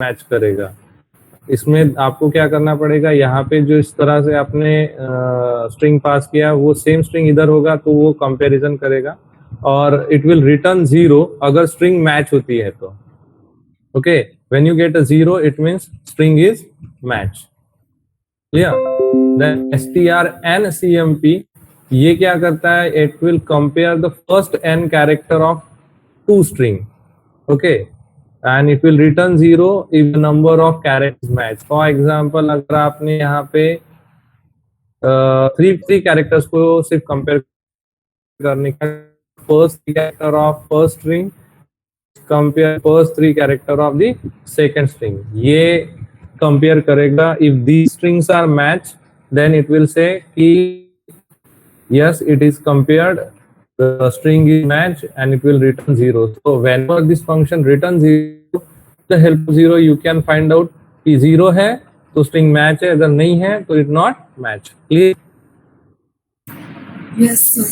Match करेगा। इसमें आपको क्या करना पड़ेगा, यहाँ पे जो इस तरह से आपने स्ट्रिंग पास किया वो सेम स्ट्रिंग इधर होगा तो वो कंपैरिजन करेगा और इट विल रिटर्न 0 अगर स्ट्रिंग मैच होती है तो। Okay, when you get a 0 it means string is match. Clear? Then strncmp ये क्या करता है, it will compare the first n character of two string. Okay, and it will return 0 if the number of characters match. For example, अगर आपने यहाँ पे three characters को सिर्फ कंपेयर करने का, first character of first string compare first 3 character of the second string, ये compare करेगा। If these strings are match then it will say कि yes it is compared, the string is match and it will return 0. So whenever this function returns 0, the help of 0 you can find out कि 0 है तो string match है, अगर नहीं है तो it not match. Clear? Yes sir.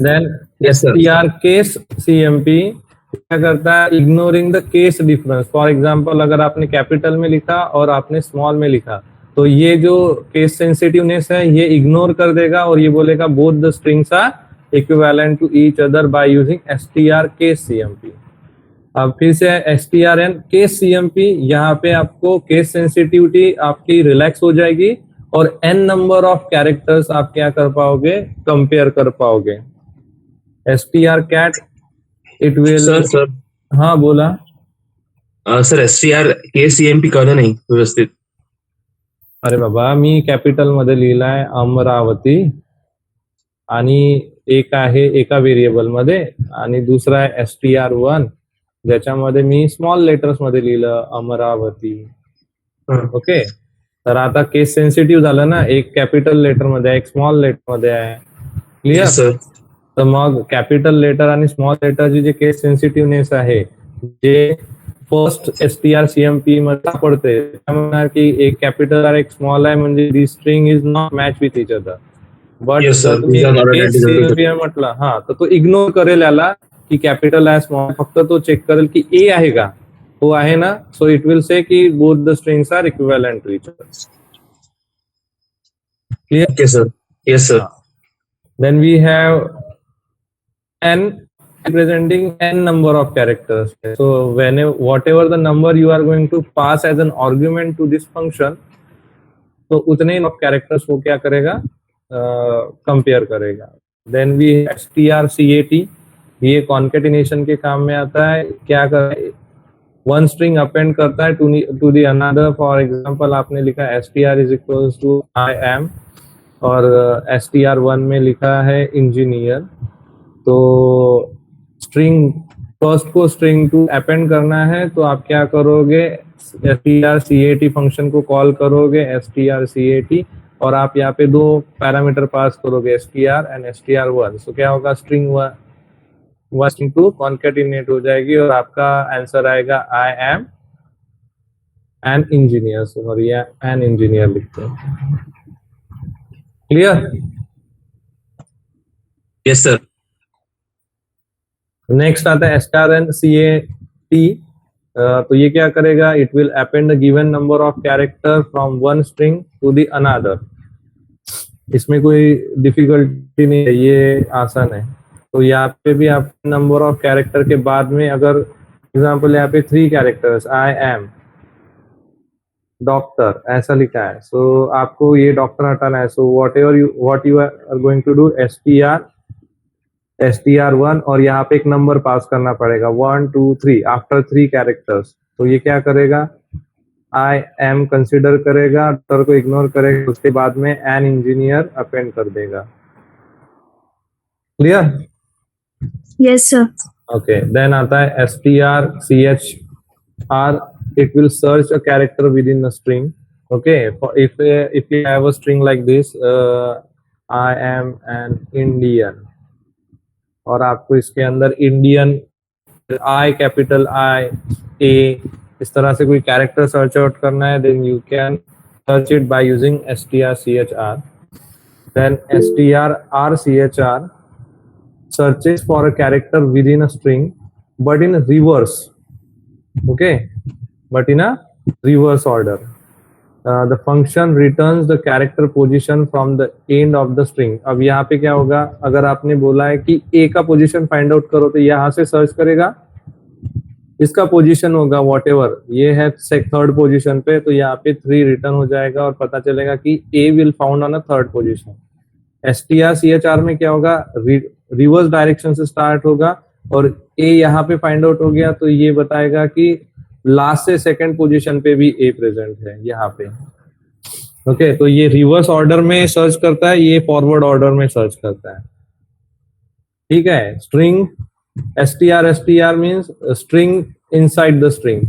Then Yes, sir. str case cmp क्या करता है, ignoring the case difference. For example अगर आपने कैपिटल में लिखा और आपने स्मॉल में लिखा तो ये जो केस सेंसिटिवनेस है ये इग्नोर कर देगा और ये बोलेगा both the strings are equivalent to each other by using str case cmp। अब फिर से strn case cmp, यहाँ पे आपको केस सेंसिटिविटी आपकी रिलैक्स हो जाएगी और n नंबर ऑफ कैरेक्टर्स आप क्या कर पाओगे, कंपेयर कर पाओगे। str cat it will sir हाँ बोला सर STR KCMP कळलं नाही व्यवस्थित. अरे बाबा मी कॅपिटल मध्ये लिहिलाय अमरावती आणि एक आहे एका व्हेरिएबल मध्ये आणि दुसरा आहे str1 ज्याच्यामध्ये मी स्मॉल लेटर्स मध्ये लिहिलं अमरावती। ओके, तर आता केस सेन्सिटिव्ह झालं ना, एक कॅपिटल लेटर मध्ये आहे एक स्मॉल लेटर मध्ये आहे। क्लिअर? सर तर मग कॅपिटल लेटर आणि स्मॉल लेटरची जे केस सेन्सिटिव्हनेस आहे जे फर्स्ट strcmp मध्ये पडते, म्हणणार की एक कॅपिटल और एक स्मॉल आहे म्हणजे the string is not match with each other. But जर तुम्ही केस cmp म्हटलं हा तर तो इग्नोर करेल याला की कॅपिटल आहे स्मॉल, फक्त तो चेक करेल की ए आहे का, हो आहे ना, सो इट विल से की both the strings are equivalent to each other. Clear? Okay sir. Yes sir. Then we have n representing n number of characters. So whatever the number you are going to pass as an argument to this function, तो उतने ही characters को क्या करेगा, compare करेगा। Then we have strcat, ये concatenation के काम में आता है। क्या कर वन स्ट्रिंग अपेंड करता है to the another. For example आपने लिखा str is equals to I am और str1 में लिखा है इंजीनियर, तो स्ट्रिंग फर्स्ट को स्ट्रिंग टू अपेंड करना है तो आप क्या करोगे, strcat फंक्शन को कॉल करोगे strcat और आप यहाँ पे दो पैरामीटर पास करोगे str एंड str1। सो क्या होगा, स्ट्रिंग स्ट्रिंग टू कॉन्केटिनेट हो जाएगी और आपका आंसर आएगा I am an engineer. Sorry an engineer लिखते हैं। क्लियर? Yes sir. नेक्स्ट आता है strncat। तो ये क्या करेगा, it will append the given number of character from one string to the another. इसमें कोई डिफिकल्टी नहीं है, ये आसान है। तो यहाँ पे भी आप नंबर ऑफ कैरेक्टर के बाद में अगर एग्जांपल यहाँ पे 3 कैरेक्टर्स आई एम डॉक्टर ऐसा लिखा है, सो आपको ये डॉक्टर हटाना है। So what you are going to do str1 और यहाँ पे एक नंबर पास करना पड़ेगा 1 2 3 आफ्टर 3 कैरेक्टर्स। तो ये क्या करेगा, आई एम कंसिडर करेगा, डॉक्टर को इग्नोर करेगा, उसके बाद में एन इंजीनियर अपेंड कर देगा। Clear? Yes sir. Okay, then आता है strchr, it will search a character within a string. Okay, if you have a string like this, I am an Indian, और आपको इसके अंदर Indian I capital I A इस तरह से कोई कैरेक्टर सर्च आउट करना है, then you can search it by using strchr। Then strrchr searches for a character within a string but in reverse। okay, but in a reverse order. The function returns the character position from the end of the string. अब यहाँ पे क्या होगा, अगर आपने बोला है कि a का पोजीशन फाइंड आउट करो तो यहाँ से सर्च करेगा, इसका पोजीशन होगा whatever, ये है थर्ड पोजीशन पे, तो यहाँ पे 3 रिटर्न हो जाएगा और पता चलेगा कि a will found on a third position. strchr में क्या होगा, रिवर्स डायरेक्शन से स्टार्ट होगा और a यहाँ पे फाइंड आउट हो गया तो ये बताएगा कि लास्ट से सेकंड पोजीशन पे भी a प्रेजेंट है यहाँ पे. ओके, तो ये रिवर्स ऑर्डर में सर्च करता है, ये फॉरवर्ड ऑर्डर में सर्च करता है. ठीक है. String str means string inside the string.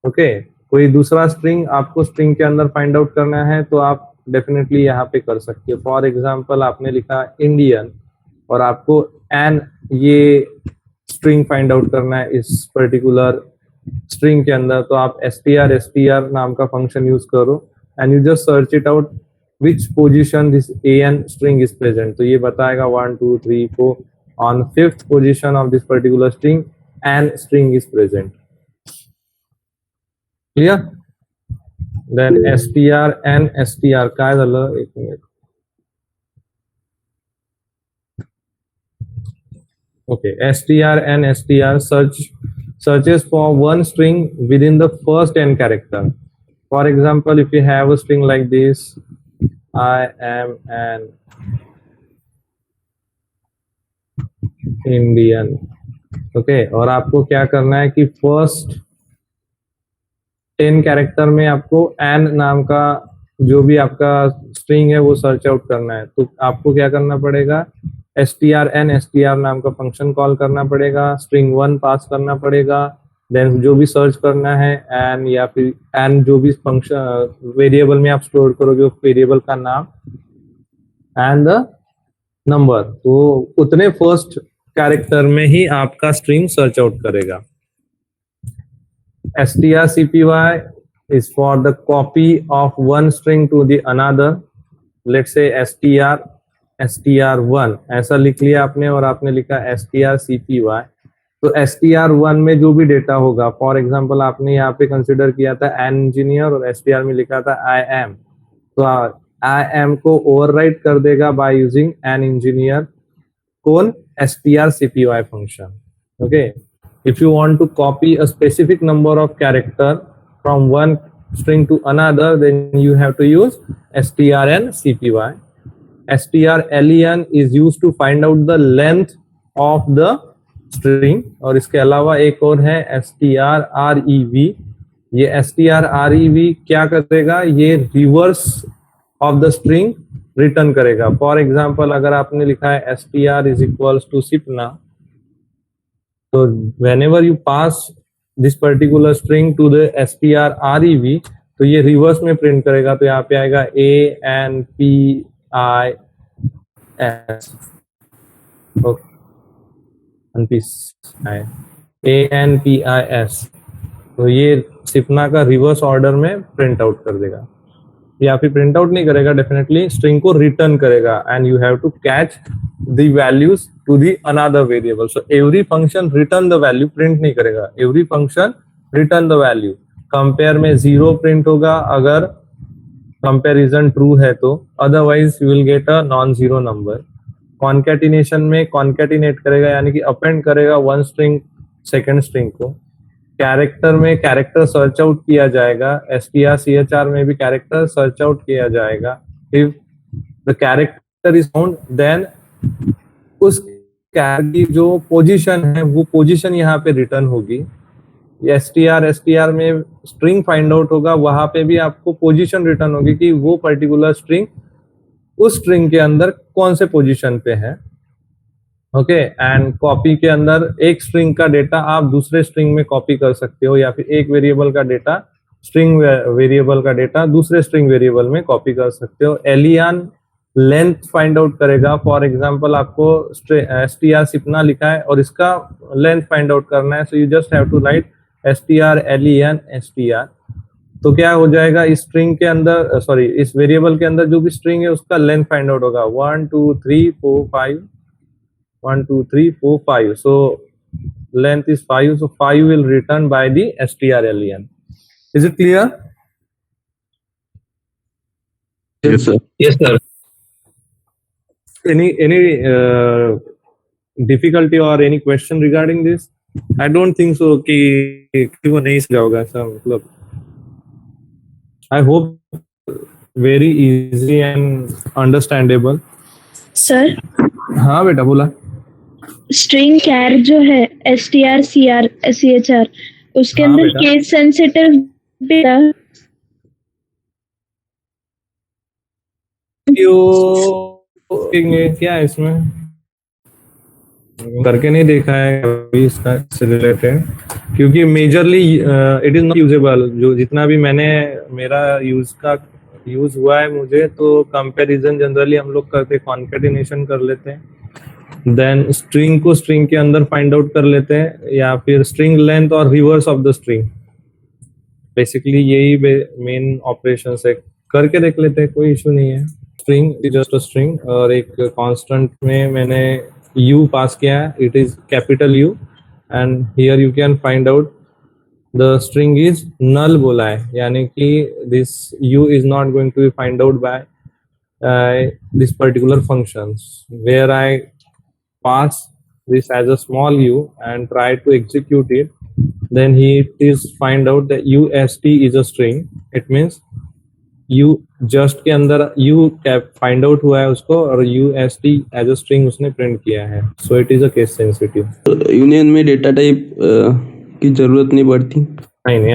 Okay, कोई दूसरा स्ट्रिंग आपको स्ट्रिंग के अंदर फाइंड आउट करना है तो आप डेफिनेटली यहाँ पे कर सकते हो. फॉर एग्जाम्पल आपने लिखा इंडियन और आपको एन ये स्ट्रिंग फाइंड आउट करना है इस पर्टिकुलर स्ट्रिंग के अंदर, तो आप str नाम का फंक्शन यूज करो and you just search it out which position this an string is present. तो ये बताएगा 1 2 3 4 on 5th position of this particular string and string is present. Clear? Then str and str काय झालं, एक minute. Okay, str and str searches for one string within the first n character. For example, if you have a string like this, I am an Indian. Okay, और आपको क्या करना है कि first 10 character में आपको एन नाम का जो भी आपका स्ट्रिंग है वो सर्च आउट करना है. तो आपको क्या करना पड़ेगा, str नाम का फंक्शन कॉल करना पड़ेगा, स्ट्रिंग 1 पास करना पड़ेगा, देन जो भी सर्च करना है एन या फिर एन जो भी फंक्शन वेरिएबल में आप स्टोर करोगे वेरिएबल का नाम एंड द नंबर, तो उतने फर्स्ट कैरेक्टर में ही आपका स्ट्रिंग सर्च आउट करेगा. strcpy is for the copy of one string to the another. Let's say str1 ऐसा लिख लिया आपने और आपने लिखा strcpy. तो str1 में जो भी डेटा होगा, फॉर एग्जांपल आपने यहाँ पे कंसिडर किया था एन इंजीनियर और str में लिखा था आई एम, तो आई एम को ओवरराइट कर देगा बाय यूजिंग एन इंजीनियर. कौन, strcpy function. Okay, if you want to copy a specific number of character from one string to another, then you have to use strncpy. strlen is used to find out the length of the string. और इसके अलावा एक और है strrev. ये strrev क्या करेगा, ये reverse of the string return करेगा. फॉर एग्जाम्पल अगर आपने लिखा है str is equals to Sipna, तो whenever you pass this particular string to the strrev, तो ये रिवर्स में प्रिंट करेगा. तो यहाँ पे आएगा ANPIS. तो ये सिपना का रिवर्स ऑर्डर में प्रिंट आउट कर देगा, या फिर प्रिंट आउट नहीं करेगा, डेफिनेटली स्ट्रिंग को रिटर्न करेगा and you have to catch the values to the another variable. So every function return the value, print नहीं करेगा, every function return the value. Compare में 0 प्रिंट होगा अगर कंपैरिजन ट्रू है तो, otherwise you will get a non zero number. Concatenation में concatenate करेगा यानी कि अपेंड करेगा वन स्ट्रिंग सेकंड स्ट्रिंग को. कैरेक्टर में कैरेक्टर सर्च आउट किया जाएगा, strchr में भी कैरेक्टर सर्च आउट किया जाएगा. If the character is found then उस कैरेक्टर की जो पोजीशन है वो पोजीशन यहाँ पे रिटर्न होगी. str में स्ट्रिंग फाइंड आउट होगा, वहां पे भी आपको पोजीशन रिटर्न होगी कि वो पर्टिकुलर स्ट्रिंग उस स्ट्रिंग के अंदर कौन से पोजीशन पे है. ओके, एंड कॉपी के अंदर एक स्ट्रिंग का डेटा आप दूसरे स्ट्रिंग में कॉपी कर सकते हो, या फिर एक वेरिएबल का डेटा स्ट्रिंग वेरिएबल का डेटा दूसरे स्ट्रिंग वेरिएबल में कॉपी कर सकते हो. एलियन लेंथ फाइंड आउट करेगा. फॉर एग्जांपल आपको str सिपना लिखा है और इसका लेंथ फाइंड आउट करना है, so you just have to write strlen str. तो क्या हो जाएगा, इस स्ट्रिंग के अंदर सॉरी इस वेरिएबल के अंदर जो भी स्ट्रिंग है उसका लेंथ फाइंड आउट होगा 1 2 3 4 5 1 2 3 4 5. So length is 5, so 5 will return by the strlen. Is it clear? Yes, sir. Yes, sir. Any difficulty or any question regarding this? I don't think so कि किसी को नहीं समझा होगा ऐसा, मतलब I hope very easy and understandable. Sir हाँ बेटा बोला. स्ट्रिंग कैर जो है STRCR उसके हाँ अंदर बेटा. केस सेंसिटिव भी था। क्या है इसमें करके नहीं देखा है अभी इसका से रिलेटेड, क्योंकि majorly it is not usable. जो जितना भी मैंने मेरा यूज हुआ है मुझे, तो कंपैरिजन जनरली हम लोग करते कॉन्केटिनेशन कर लेते हैं, देन स्ट्रिंग को स्ट्रिंग के अंदर फाइंड आउट कर लेते हैं, या फिर स्ट्रिंग लेंथ और reverse of the string. Basically यही मेन ऑपरेशन है, करके देख लेते हैं, कोई इशू नहीं है. String is just a string, और एक कांस्टेंट में मैंने u पास किया है, it is capital U, and here you can find out the string is null बोला है, यानी कि this u is not going to be find out by this particular functions, where I pass this as a small u and try to execute it, then he is find out that ust is a string. It means u just के अंदर u find out हुआ है उसको, और ust as a string उसने print किया है, so it is a case sensitive. Union में डेटा टाइप की जरूरत नहीं पड़ती. नहीं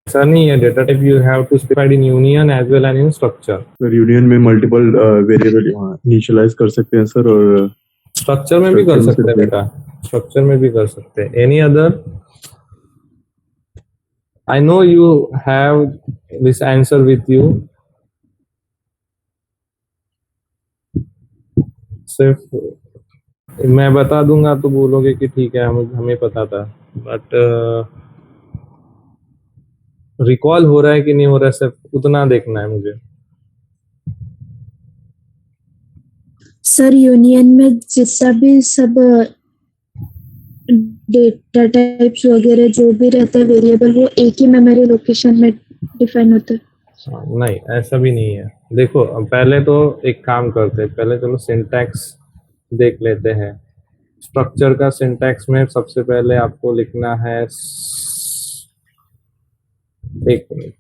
ऐसा नहीं है. Data type you have to specified in union as well and in structure. Sir union में मल्टीपल वेरिएबल इनिशियलाइज कर सकते हैं सर, और स्ट्रक्चर में भी कर सकते हैं बेटा, स्ट्रक्चर में भी कर सकते हैं. Any other? I know you have this answer with you. सिर्फ मैं बता दूंगा तो बोलोगे कि ठीक है हमें पता था, बट रिकॉल हो रहा है कि नहीं हो रहा है, सिर्फ उतना देखना है मुझे. सर यूनियन में जितना भी सब डेटा टाइप्स वगैरह जो भी रहता है वेरिएबल, वो एक ही मेमोरी लोकेशन में डिफाइन होता है. नहीं ऐसा भी नहीं है. देखो पहले तो एक काम करते हैं, पहले चलो सिंटैक्स देख लेते हैं. स्ट्रक्चर का सिंटैक्स में सबसे पहले आपको लिखना है, एक मिनट,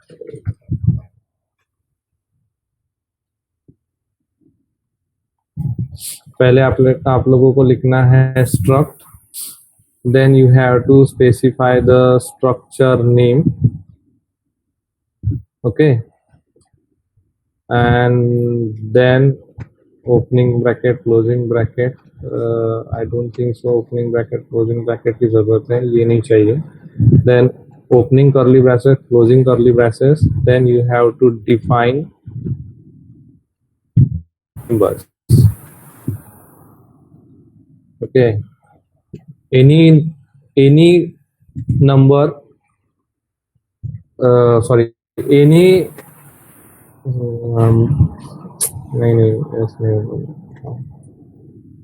पहले आप लोगों को लिखना है struct, then you have to specify the structure name. Okay, and then opening bracket closing bracket. I don't think so opening bracket closing bracket की जरूरत है, ये नहीं चाहिए. Then opening curly braces, closing curly braces, then you have to define members. Okay, any number, sorry, any नहीं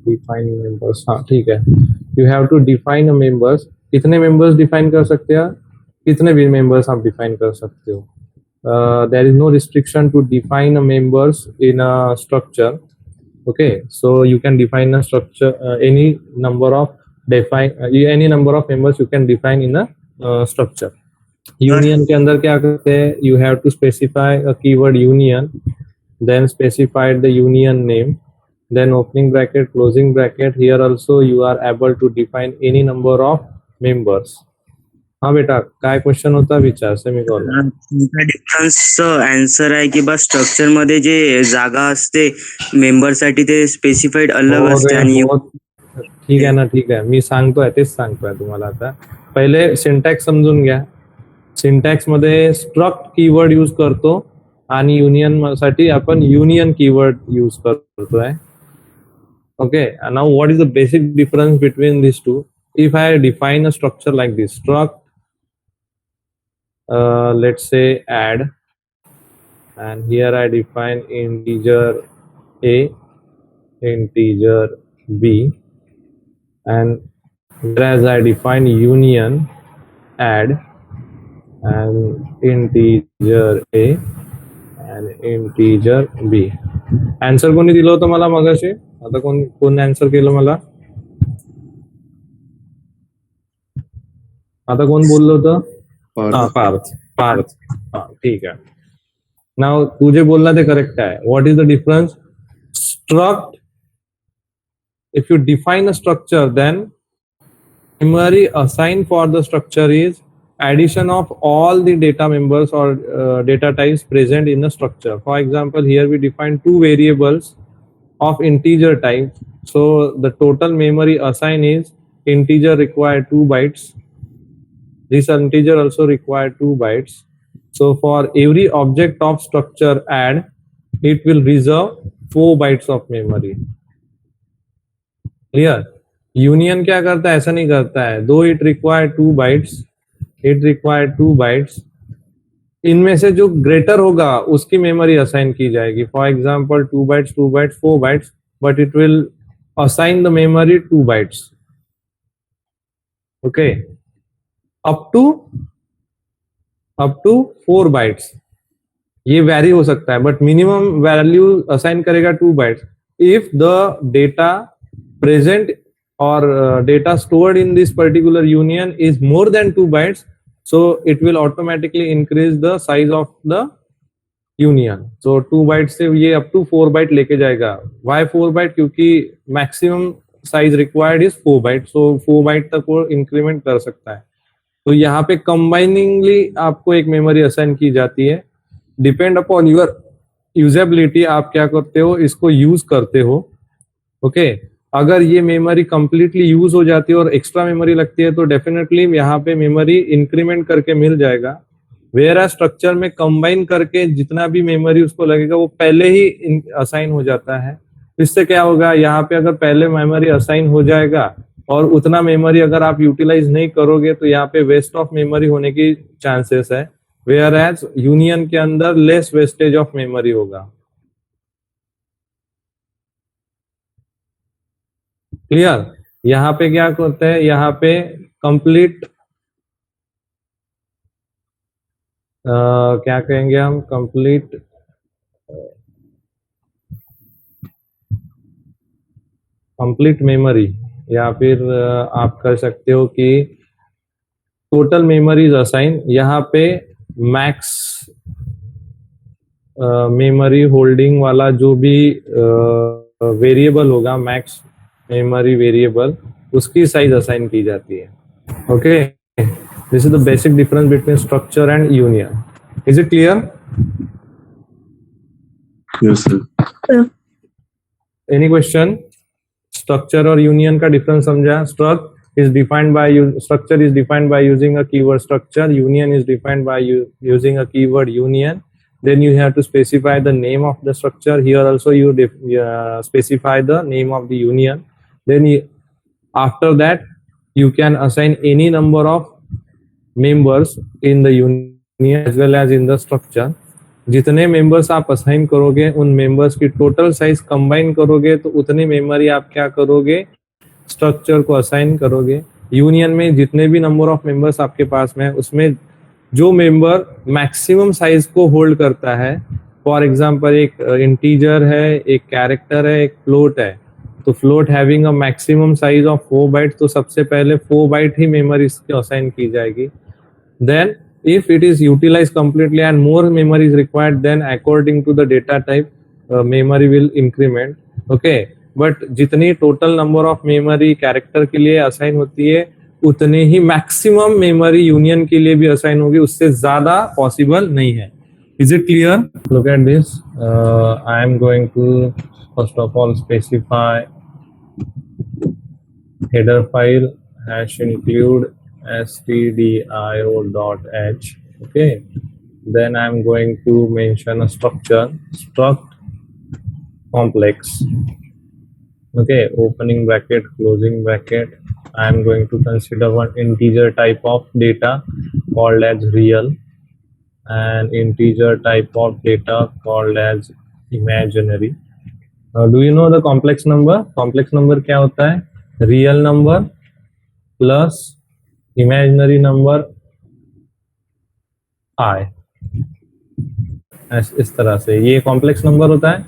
define members. हाँ ठीक है, you have to define a members. कितने मेंबर्स डिफाइन कर सकते हैं, कितने भी मेंबर्स आप डिफाइन कर सकते हो. There is no restriction to define a members in a structure. Okay, so you can define a structure any number of any number of members you can define in a structure. Union के अंदर क्या करते हैं, you have to specify a keyword union, then specified the union name, then opening bracket closing bracket. Here also you are able to define any number of members. हाँ बेटा, काय question होता विचार सेमीकोलन. डिफरन्स आन्सर आहे की बस structure मध्ये जे जागा असते मेंबर साठी ते स्पेसिफाईड अलग असते आणि ठीक आहे ना, ठीक आहे, मी सांगतोय तेच सांगतोय तुम्हाला. आता पहिले सिंटॅक्स समजून घ्या. सिंटॅक्स मध्ये स्ट्रक्ट कीवर्ड यूज करतो आणि युनियन साठी आपण युनियन कीवर्ड यूज करतोय. Okay, now what is the basic difference between this two? If I define a structure like this, struct let's say add, and here I define integer a, integer b, and whereas I define union add, and integer a and integer b. Answer कोणी दिलं होतं मला मगाशी? आता कोण answer केलं मला? आता कोण बोललं होतं? पार्थ. ठीक आहे. नाउ तू जे बोलला ते करेक्ट आहे. What is the difference? Struct, if you define a structure, then memory assigned for the structure is addition of all the data members or data types present in the structure. For example, here we define two variables of integer type. So the total memory assigned is integer require 2 bytes. This integer also require 2 bytes. So for every object of structure add, it will reserve 4 bytes of memory. Clear? Union क्या करता है? ऐसा नहीं करता है. दो it require 2 bytes, इनमें से जो ग्रेटर होगा उसकी मेमोरी असाइन की जाएगी. For example 2 bytes, 4 bytes, but it will assign the memory 2 bytes. Okay, up to 4 bytes. ये वैरी हो सकता है, बट मिनिमम वैल्यू असाइन करेगा 2 bytes. If the data present or data stored in this particular union is more than 2 bytes, so it will automatically increase the size of the union. So 2 bytes से ये up to 4 byte लेके जाएगा. Why 4 byte? क्योंकि maximum size required is 4 byte, so 4 byte तक वो increment कर सकता है. तो यहाँ पे combiningly आपको एक memory assign की जाती है. Depend upon your usability, आप क्या करते हो, इसको यूज करते हो. ओके, अगर ये मेमोरी कंप्लीटली यूज हो जाती है और एक्स्ट्रा मेमोरी लगती है तो डेफिनेटली यहाँ पे मेमोरी इंक्रीमेंट करके मिल जाएगा. वेयर स्ट्रक्चर में कंबाइन करके जितना भी मेमोरी उसको लगेगा वो पहले ही असाइन हो जाता है. इससे क्या होगा, यहाँ पे अगर पहले मेमोरी असाइन हो जाएगा और उतना मेमोरी अगर आप यूटिलाइज नहीं करोगे तो यहाँ पे वेस्ट ऑफ मेमोरी होने की चांसेस है. वेयर एज यूनियन के अंदर लेस वेस्टेज ऑफ मेमोरी होगा. क्लियर? यहाँ पे क्या करते हैं, यहाँ पे कंप्लीट क्या कहेंगे हम, कंप्लीट मेमोरी, या फिर आप कर सकते हो कि टोटल मेमोरीज असाइन. यहाँ पे मैक्स मेमोरी होल्डिंग वाला जो भी वेरिएबल होगा, मैक्स मेमोरी वेरिएबल, उसकी साइज असाइन की जाती है. Okay, this is the basic difference between structure and union. Is it clear? Yes, sir. Any question? Structure और यूनियन का डिफरेंस समझा? Structure is defined by using a keyword structure. Union is defined by using a keyword union. Then you have to specify the name of the structure. Here also you specify the name of the union. Then after that you can assign any number of members in the union as well as in the structure. जितने members आप assign करोगे उन members की total size combine करोगे तो उतनी memory आप क्या करोगे, structure को assign करोगे. union में जितने भी number of members आपके पास में है उसमें जो मेंबर मैक्सिमम साइज को होल्ड करता है, फॉर एग्जांपल एक इंटीजर है, एक कैरेक्टर है, एक फ्लोट है, तो float having a maximum size of 4 byte, तो सबसे पहले 4 बाइट ही मेमोरी इसकी असाइन की जाएगी. Then if it is utilize completely and more memory is required, then according to the data type memory will increment. Okay, but जितनी total number of memory character के लिए असाइन होती है उतने ही मैक्सिमम मेमोरी यूनियन के लिए भी assign होगी, उससे ज्यादा पॉसिबल नहीं है. Is it clear? Look at this. I am going to first of all specify header file #include stdio.h. okay, then I am going to mention a structure, struct complex. Okay, opening bracket, closing bracket. I am going to consider one integer type of data called as real and integer type of data called as imaginary. Now, do you know the complex number? Complex number क्या होता है? Real number plus imaginary number I, इस तरह से ये complex number होता है.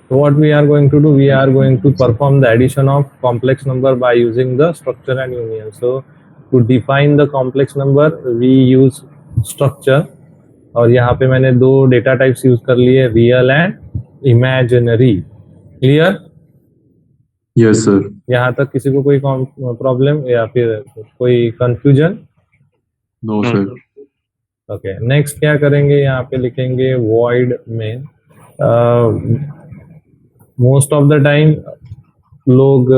So what we are going to do, we are going to perform the addition of complex number by using the structure and union. So to define the complex number we use structure, और यहाँ पे मैंने दो data types use कर लिए, real and imaginary. Clear? Yes, sir. यहाँ तक किसी को कोई प्रॉब्लम या फिर कोई confusion? No, sir. Okay, next क्या करेंगे, यहाँ पे लिखेंगे void main. Most of the time लोग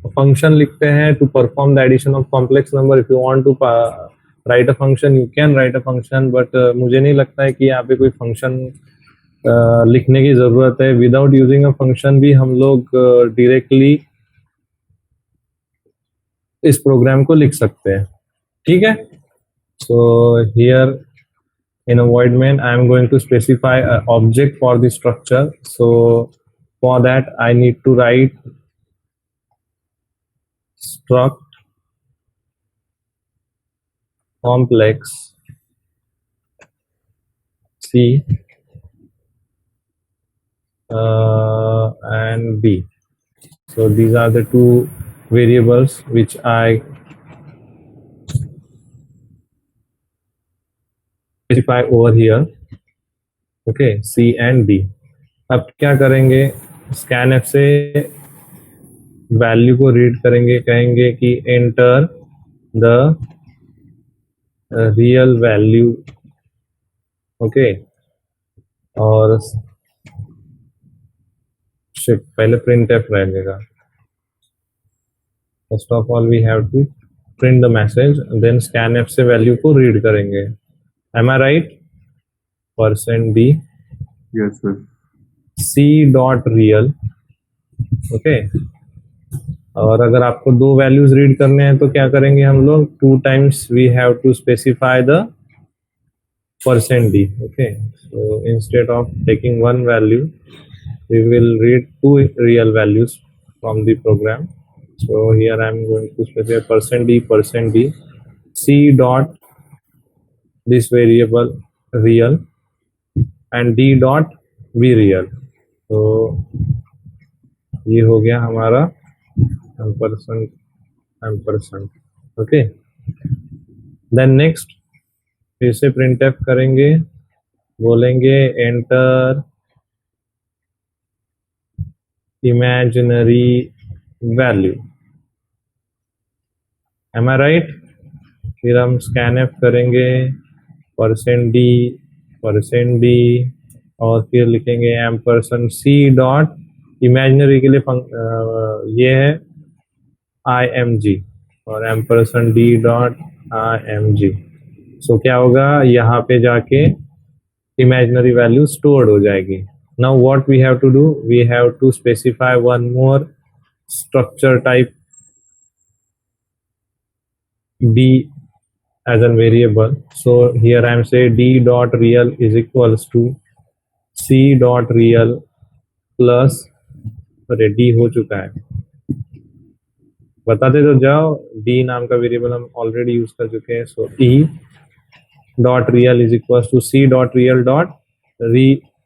फंक्शन लिखते हैं to perform the addition of complex number. If you want to write a function you can write a function, but मुझे नहीं लगता है कि यहाँ पे कोई फंक्शन लिखने की जरूरत है. विदाउट यूजिंग अ फंक्शन भी हम लोग डायरेक्टली इस प्रोग्राम को लिख सकते हैं. ठीक है. So here in a void main I am going to specify an object for the structure. So for that I need to write struct complex C and B. So these are the two variables which I specify over here. Okay, C and D. अब क्या करेंगे, scanf से value को read करेंगे, कहेंगे कि enter the real value. Okay, और शिट पहले printf रहेगा. First of all we have to print the message, then scanf से वैल्यू को रीड करेंगे. Am I right? %d Yes, sir. c dot real. Okay, और अगर आपको दो वैल्यूज रीड करने हैं तो क्या करेंगे हम लोग, 2 times we have to specify the %d. Okay, so instead of taking one value we will read 2 real values from the program. So here I am going to specify %d c dot this variable real and d dot be real. तो ये हो गया हमारा %. Okay, then next फिर से printf करेंगे, बोलेंगे enter imaginary value. Am I right? फिर हम scanf करेंगे %d और फिर लिखेंगे %c डॉट इमेजिनरी के लिए ये है img और %d डॉट img. सो क्या होगा, यहाँ पे जाके इमेजिनरी वैल्यू स्टोर्ड हो जाएगी. Now what we have to do, we have to specify one more structure type b as a variable. So here I am say d dot real is equals to c dot real plus, अरे d हो चुका है, बताते तो जाओ. d नाम का variable हम ऑलरेडी यूज कर चुके हैं. So e dot real is equals to c dot real dot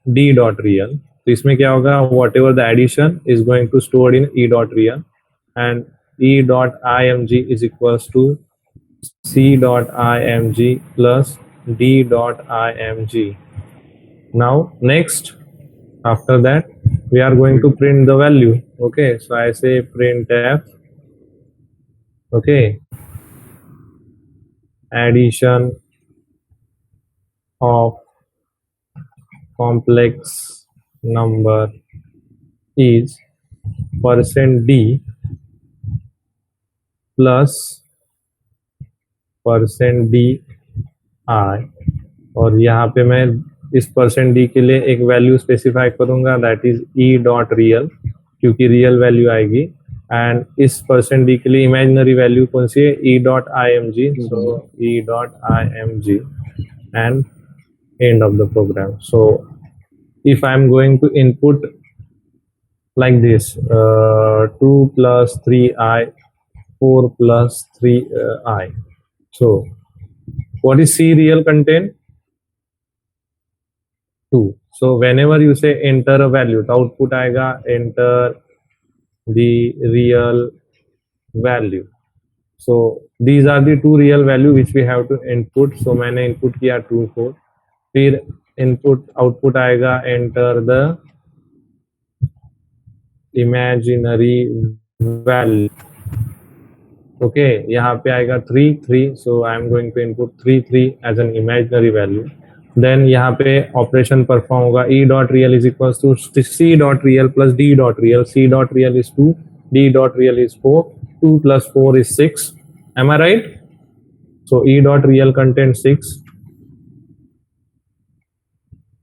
d dot real. तो इसमें क्या होगा, whatever the addition is going to store in e dot real and e dot img is equals to c dot img plus d dot img. Now next, after that we are going to print the value. Okay, so I say printf, okay, addition of complex number is %d plus %d i, और यहाँ पे मैं इस %d के लिए एक value specify करूंगा, that is e dot real, क्योंकि रियल वैल्यू आएगी. एंड इस %d के लिए इमेजिनरी वैल्यू कौन सी है, e dot img. So e dot img and end of the program. So if I am going to input like this, 2 plus 3i, 4 plus 3i. So what is C real contain? 2. So whenever you say enter a value, the output आएगा enter the real value. So these are the two real value which we have to input. So मैंने input किया true 4. फिर input output आएगा enter the imaginary value. Okay, यहाँ पे आएगा 3 3. So I am going to input 3 3 as an imaginary value. Then यहाँ पे operation perform होगा e dot real is equals to c dot real plus d dot real. C dot real is 2, d dot real is 4. 2 plus 4 is 6. Am I right? So e dot real contains 6.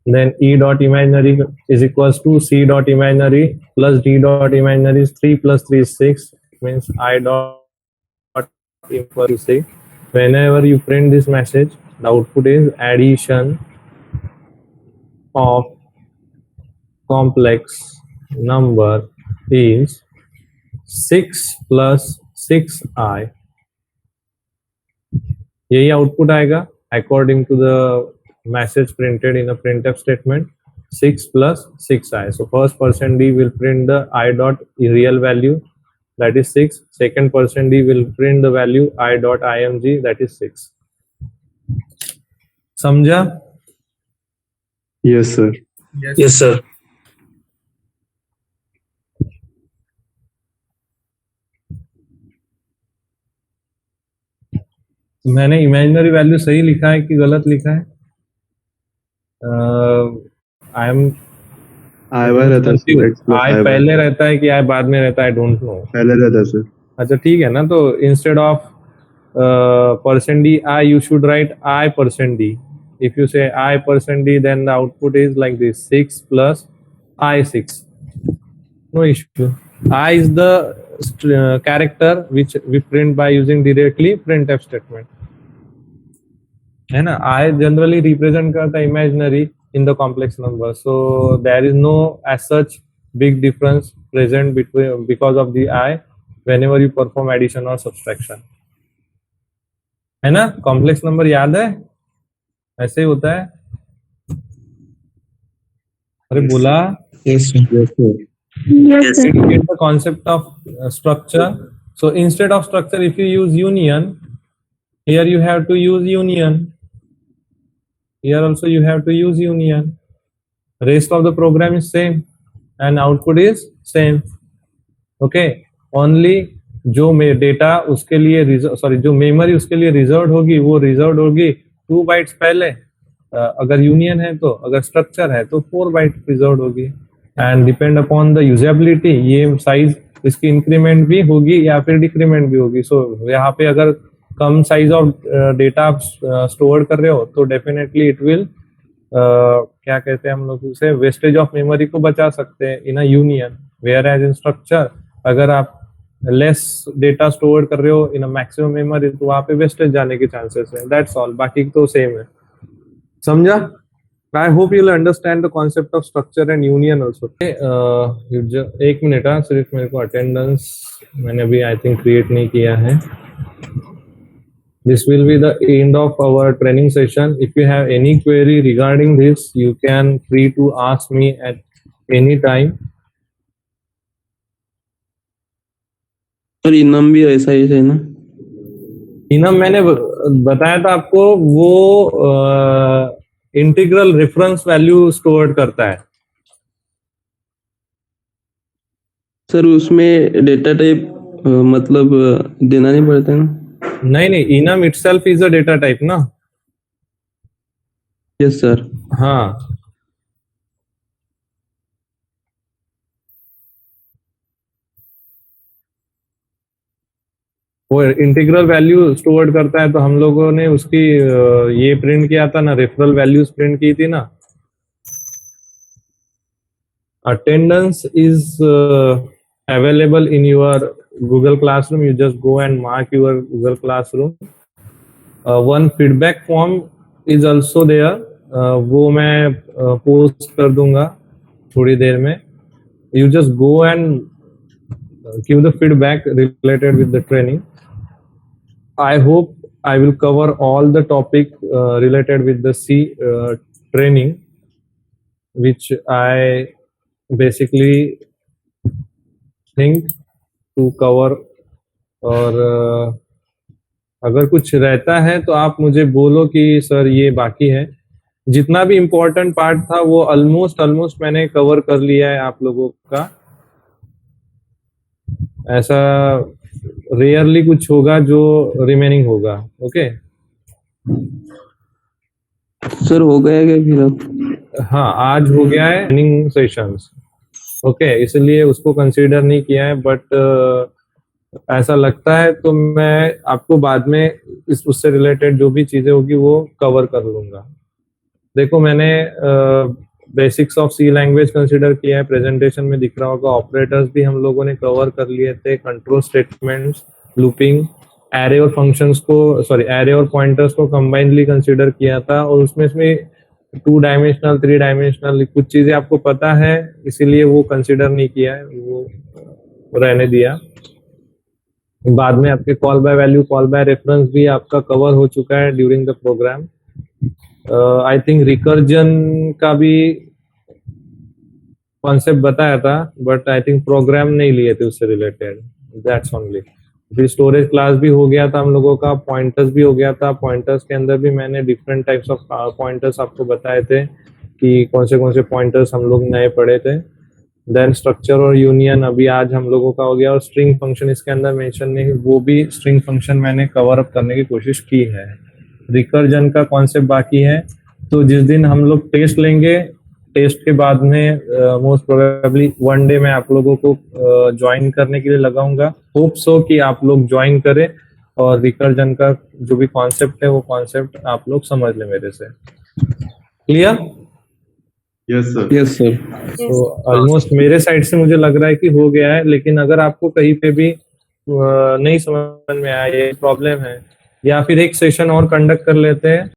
Then e dot imaginary is equals to c dot imaginary plus d dot imaginary is 3 plus 3 is 6. Means I dot equal to 6. Whenever you print this message, the output is addition of complex number is 6 plus 6i. यही output आएगा according to the message printed in a printf statement. 6 plus 6i. So first % d will print the I dot real value, that is 6. Second % d will print the value I dot img, that is 6. समझा? Yes, sir. Yes, sir. मैंने imaginary value सही लिखा है कि गलत लिखा है? I am I बार रहता है sir, X plus I I पहले बार रहता है कि आई बाद में रहता है, डोंट नो. पहले रहता है sir. अच्छा ठीक है ना, तो instead of % d I you should write I % d. If you say I % d, then the output is like this: 6 plus I 6. No issue. I is the character which we print by using directly printf statement. है ना? I generally represent करता है imaginary in the complex number. So there is no as such big difference present between because of the I whenever you perform addition or subtraction. है ना? Complex number याद है? ऐसे ही होता है. अरे बोला. Yes, sir. Yes, sir. Yes, sir. Did you get the concept of structure? So instead of structure, if you use union, here you have to use union. Here also you have to use union. Rest of the program is same and output is same. Okay. Only जो data उसके लिए जो memory उसके लिए reserve होगी वो reserve होगी 2 bytes पहले. अगर यूनियन है तो, अगर स्ट्रक्चर है तो 4 बाइट रिजर्व होगी. And depend upon the usability ये साइज इसकी इंक्रीमेंट भी होगी या फिर डिक्रीमेंट भी होगी. सो यहाँ पे अगर कम साइज ऑफ डेटा आप स्टोर कर रहे हो तो डेफिनेटली इट विल क्या कहते हैं हम लोग उसे, वेस्टेज ऑफ मेमोरी को बचा सकते हैं in a union. Whereas in structure अगर आप लेस डेटा स्टोर कर रहे हो इन अ मैक्सिमम मेमोरी तो वहां पे वेस्टेज जाने के चांसेस है. That's all. बाकी तो सेम है. समझा? I hope you will understand the concept of structure and union also. एक मिनट हाँ, सिर्फ मेरे को अटेंडेंस मैंने अभी आई थिंक क्रिएट नहीं किया है. This will be the end of our training session. If you have any query regarding this, you can free to ask me at any time. और इनाम भी ऐसा ही है ना? इनम मैंने बताया था आपको, वो इंटीग्रल रेफरेंस वैल्यू स्टोर करता है. सर उसमें डेटा टाइप मतलब देना नहीं पड़ता है ना? नहीं, enum itself is a data type ना. Yes sir. हाँ, वो इंटीग्रल वैल्यू स्टोर करता है. तो हम लोगों ने उसकी ये प्रिंट किया था ना, रेफरल वैल्यूज प्रिंट की थी ना. Attendance is available in your Google Classroom. You just go and mark your Google Classroom. One feedback form is also there. वो मैं पोस्ट कर दूंगा थोड़ी देर में. You just go and give the feedback related with the training. I hope I will cover all the topic related with the C training. which I basically think to cover. और अगर कुछ रहता है तो आप मुझे बोलो कि सर ये बाकी है. जितना भी इम्पोर्टेंट पार्ट था वो ऑलमोस्ट मैंने कवर कर लिया है आप लोगों का. ऐसा रेयरली कुछ होगा जो रिमेनिंग होगा. ओके सर हो गया क्या फिर अब? हाँ, आज हो गया है रनिंग सेशंस. ओके इसलिए उसको कंसीडर नहीं किया है, बट ऐसा लगता है तो मैं आपको बाद में उससे रिलेटेड जो भी चीजें होगी वो कवर कर लूंगा. देखो मैंने basics of C language consider किया है, प्रेजेंटेशन में दिख रहा होगा. ऑपरेटर्स भी हम लोगों ने कवर कर लिए थे, कंट्रोल स्टेटमेंट्स, लूपिंग, एरे और फंक्शंस को एरे और पॉइंटर्स को कंबाइनली कंसीडर किया था. और उसमें 2 डायमेंशनल 3 डायमेंशनल कुछ चीजें आपको पता है, इसीलिए वो कंसीडर नहीं किया है, वो रहने दिया. बाद में आपके call by value, call by reference भी आपका कवर हो चुका है during the program. I think recursion का भी कॉन्सेप्ट बताया था, बट आई थिंक प्रोग्राम नहीं लिए थे उससे रिलेटेड. That's only. फिर स्टोरेज क्लास भी हो गया था हम लोगों का, पॉइंटर्स भी हो गया था. पॉइंटर्स के अंदर भी मैंने डिफरेंट टाइप्स ऑफ पॉइंटर्स आपको बताए थे कि कौन से पॉइंटर्स हम लोग नए पढ़े थे. देन स्ट्रक्चर और यूनियन अभी आज हम लोगों का हो गया. और स्ट्रिंग फंक्शन इसके अंदर मेंशन नहीं, वो भी स्ट्रिंग फंक्शन मैंने कवर अप करने की कोशिश की है. रिकर्जन का कॉन्सेप्ट बाकी है, तो जिस दिन हम लोग टेस्ट लेंगे, टेस्ट के बाद में मोस्ट प्रोबेबली 1 डे मैं आप लोगों को ज्वाइन करने के लिए लगाऊंगा. होप सो कि आप लोग ज्वाइन करें और रिकर्जन का जो भी कॉन्सेप्ट है वो कॉन्सेप्ट आप लोग समझ लें मेरे से. Clear? Yes sir. Yes sir. तो ऑलमोस्ट मेरे साइड से मुझे लग रहा है कि हो गया है. लेकिन अगर आपको कहीं पे भी नहीं समझ में आया, ये प्रॉब्लम है, या फिर एक सेशन और कंडक्ट कर लेते हैं